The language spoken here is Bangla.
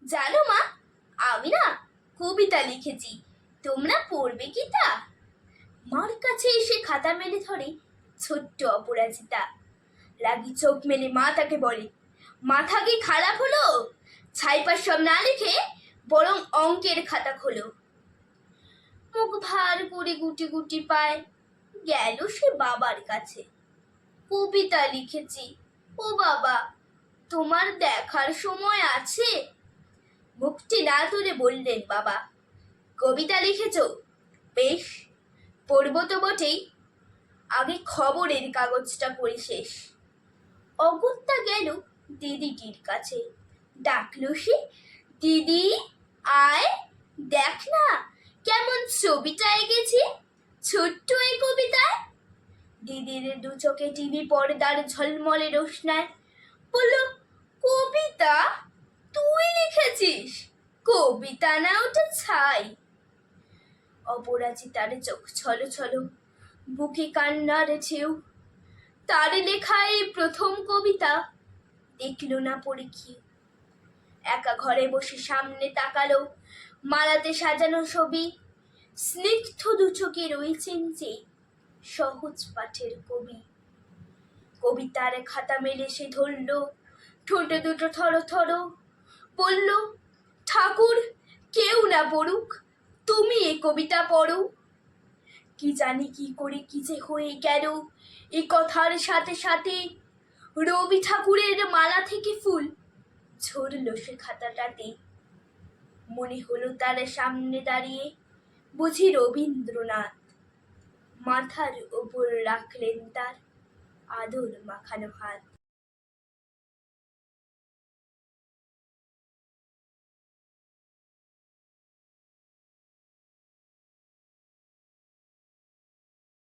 জানো মা, আমি না কবিতা লিখেছি, তোমরা পড়বে কি তা? মার কাছে এসে খাতা মেলে ধরে ছোট্ট অপরাজিতা। রাগী চোখ মেলে মা তাকে বলে, মাথা কি খারাপ হলো? ছাইপাশ সব না লিখে বরং অঙ্কের খাতা খোলো। মুখ ভার করে গুটি গুটি পায় গেল সে বাবার কাছে। কবিতা লিখেছি, ও বাবা, তোমার দেখার সময় আছে? মুখটি না তুলে বললেন বাবা, কবিতা লিখেছ? বেশ, পড়ব তো বটেই, আগে খবরের কাগজটা পড়ে শেষ। অগত্যা গেল দিদিটির কাছে, ডাকলো সে, দিদি আয়, দেখ না কেমন ছবিটা এঁকেছি ছোট্ট এই কবিতায়। দিদির দু চোখে টিভি পর্দার ঝলমলে রোশনায় বলল, কবিতা? তুই লিখেছিস? কবিতা না, ওটা ছাই। অপরাজিতার চোখ ছলো ছলো, বুকে কান্নার ঢেউ। তার লেখা এই প্রথম কবিতা দেখল না পড়ে কি। একা ঘরে বসে সামনে তাকালো মালাতে সাজানো ছবি। স্নিগ্ধ দু চোখে রয়েছেন যে সহজ পাঠের কবি। কবিতার খাতা মেলে সে ধরল, ঠোঁটে দুটো থর থর, বলল, ঠাকুর কেউ না পড়ুক, তুমি এ কবিতা পড়ো। কি জানি কি করে কি যে হয়ে গেল, এই কথার সাথে সাথে রবি ঠাকুরের মালা থেকে ফুল ঝরল সে খাতাটাতে। মনে হলো তার সামনে দাঁড়িয়ে বুঝি রবীন্দ্রনাথ। মাথার ওপর রাখলেন তার আদর মাখানো হাত।